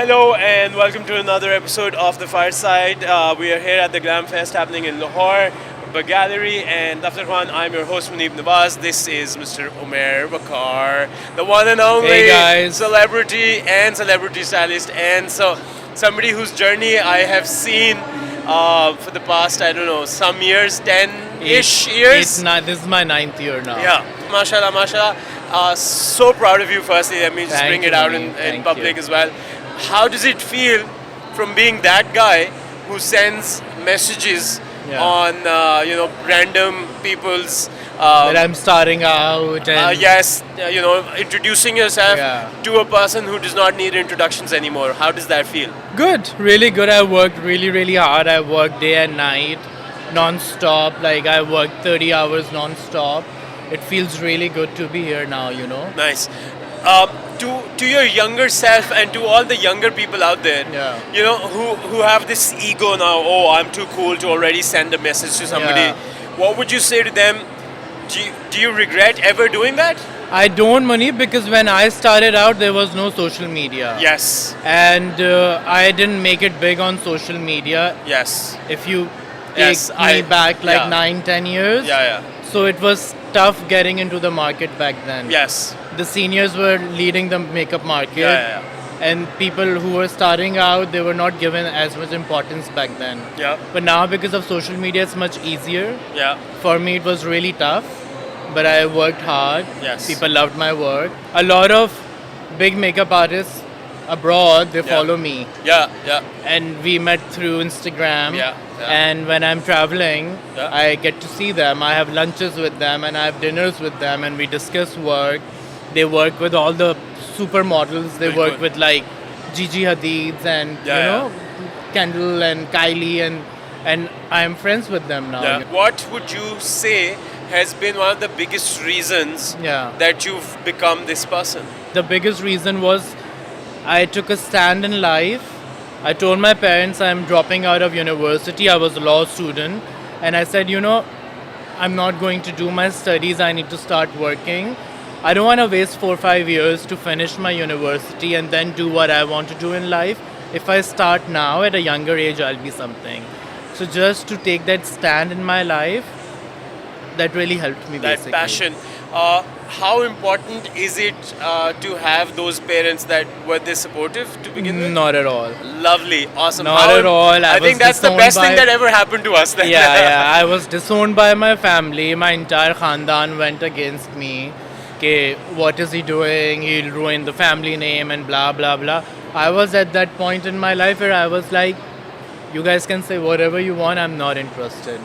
Hello and welcome to another episode of the Fireside. We are here at the Glam Fest happening in Lahore, Bagallery and Daftarkhwan. I'm your host Munib Nawaz. This is Mr. Umair Bakar, the one and only Hey guys. celebrity and celebrity stylist, and so somebody whose journey I have seen for the past, I don't know, some years, 10-ish years. This is my 9th year now. Yeah, mashallah, mashallah. So proud of you. Firstly, let me just Thank bring it you, out Munib. in Thank public you. as well. How does it feel from being that guy who sends messages Yeah. on random people's That I'm starting out and introducing yourself Yeah. to a person who does not need introductions anymore? How does that feel? good, really good. I worked really hard. I worked day and night, non-stop. Like I worked 30 hours non-stop. It feels really good to be here now, Nice. To your younger self and to all the younger people out there, Yeah. who have this ego now. Oh, I'm too cool to already send a message to somebody. Yeah. What would you say to them? Do you regret ever doing that? I don't, Mani, because when I started out, there was no social media. Yes. And I didn't make it big on social media. Yes. If you Yes, take me back like yeah. 9-10 years. Yeah. So it was tough getting into the market back then. Yes. The seniors were leading the makeup market. Yeah. And people who were starting out, they were not given as much importance back then. Yeah. But now because of social media, it's much easier. Yeah. For me, it was really tough, but I worked hard. Yes. People loved my work. A lot of big makeup artists abroad, they follow me. Yeah. And we met through Instagram. Yeah. And when I'm traveling, Yeah. I get to see them. I have lunches with them and I have dinners with them and we discuss work. They work with all the supermodels. They Very work good. with like Gigi Hadid and Kendall and Kylie and I'm friends with them now. Yeah. What would you say has been one of the biggest reasons Yeah. that you've become this person? The biggest reason was I took a stand in life. I told my parents I'm dropping out of university. I was a law student. And I said, I'm not going to do my studies. I need to start working. I don't want to waste 4 or 5 years to finish my university and then do what I want to do in life. If I start now at a younger age, I'll be something. So just to take that stand in my life, that really helped me That basically. passion. How important is it to have those parents that were they supportive to begin with? Not at all. Lovely, awesome. Not at all. I think was that's the disowned best thing by- that ever happened to us. Then. yeah. I was disowned by my family. My entire khandan went against me. Okay, what is he doing? He'll ruin the family name and blah blah blah. I was at that point in my life where I was like, you guys can say whatever you want, I'm not interested.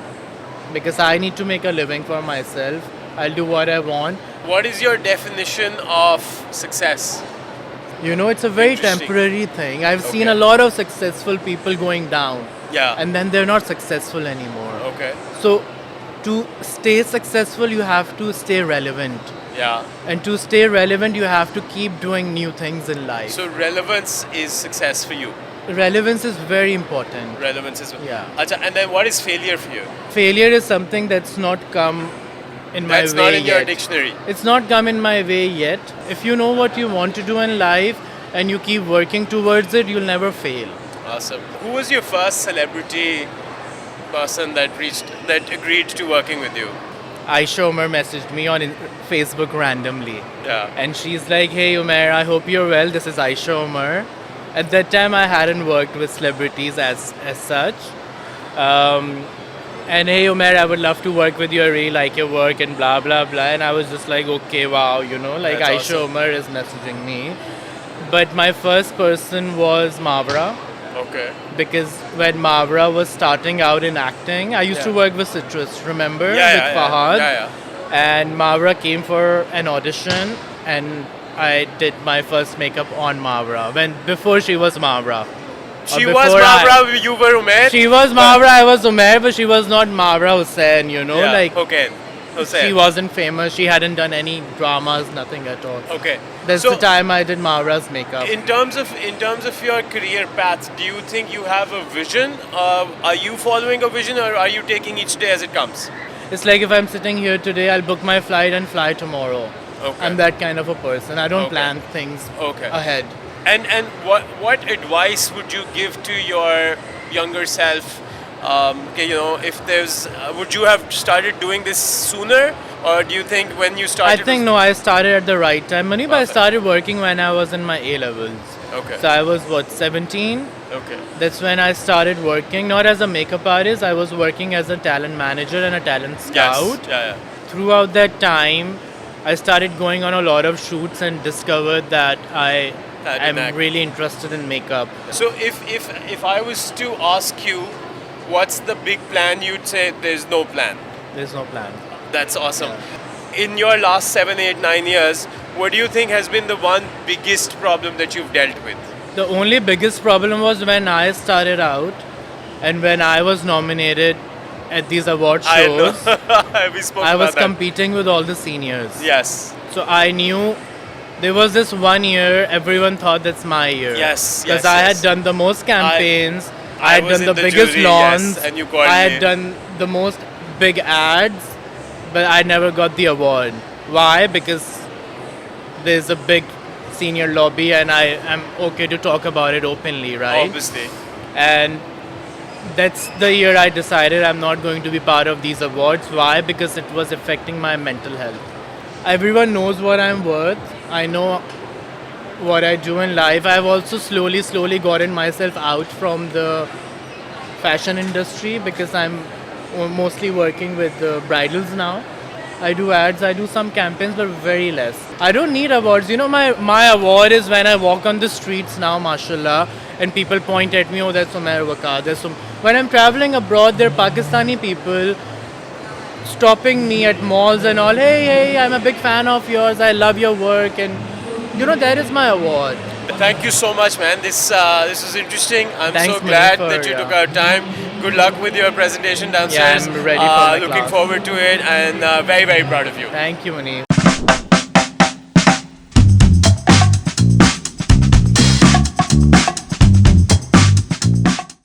Because I need to make a living for myself. I'll do what I want. What is your definition of success? It's a very Interesting. temporary thing. I've seen Okay. a lot of successful people going down. Yeah. And then they're not successful anymore. Okay. So to stay successful, you have to stay relevant. Yeah. And to stay relevant, you have to keep doing new things in life. So relevance is success for you. Relevance is very important. Relevance is. Yeah. Acha, and then what is failure for you? Failure is something that's not come in my That's way not in your yet. dictionary. It's not come in my way yet. If you know what you want to do in life and you keep working towards it, you'll never fail. Awesome. Who was your first celebrity person that agreed to working with you? Aisha Umar messaged me on Facebook randomly. Yeah. And she's like, hey Umair, I hope you're well. This is Aisha Umar. At that time, I hadn't worked with celebrities as such. And hey Umair, I would love to work with you. I really like your work and blah, blah, blah. And I was just like, okay, wow, like That's Aisha awesome. Umar is messaging me. But my first person was Mavra. Okay. Because when Mavra was starting out in acting, I used to Yeah. work with Citrus, remember? With Yeah. Fahad. Yeah. And Mavra came for an audition and I did my first makeup on Mavra before she was Mavra. She Or was before Mavra, you were Umair. She was Mavra, I was Umair, but she was not Mavra Hussain, Yeah. like Okay. Hussain. she wasn't famous, she hadn't done any dramas, nothing at all. Okay. That's So, the time I did Mavra's makeup. In terms of your career path, do you think you have a vision? Are you following a vision, or are you taking each day as it comes? It's like if I'm sitting here today, I'll book my flight and fly tomorrow. Okay. I'm that kind of a person. I don't Okay. plan things Okay. ahead. And what advice would you give to your younger self? Okay, if there's, would you have started doing this sooner, or do you think when you I started? think no, I started at the right time. Manip, I Perfect. started working when I was in my A levels. Okay. So I was what, 17? Okay. That's when I started working, not as a makeup artist. I was working as a talent manager and a talent scout. Yes. Yeah. Throughout that time, I started going on a lot of shoots and discovered that I That am knack. really interested in makeup. So if I was to ask you, what's the big plan? You'd say there's no plan. There's no plan. That's awesome. In your last 7, 8, 9 years, what do you think has been the one biggest problem that you've dealt with? The only biggest problem was when I started out and when I was nominated at these award I know. shows. We spoke I was about that. competing with all the seniors. Yes. So I knew there was this one year everyone thought that's my year. Yes, Because yes, I yes. had done the most campaigns. I had was done in the the biggest jury, lawns. yes, and you called I me. had done the most big ads, but I never got the award. Why? Because there's a big senior lobby and I am okay to talk about it openly, right? Obviously. And that's the year I decided I'm not going to be part of these awards. Why? Because it was affecting my mental health. Everyone knows what I'm worth. I know what I do in life. I've also slowly gotten myself out from the fashion industry because I'm mostly working with the bridals now. I do ads, I do some campaigns, but very less. I don't need awards. My award is when I walk on the streets now, mashallah, and people point at me, oh, that's Umair Wakar. When I'm traveling abroad, there are Pakistani people stopping me at malls and all, hey, I'm a big fan of yours, I love your work, and that is my award. Thank you so much, man. This is interesting. I'm Thanks, so glad Munif, that you yeah. took our time. Good luck with your presentation downstairs. I'm ready for my Looking class. forward to it, and very, very proud of you. Thank you, Munif.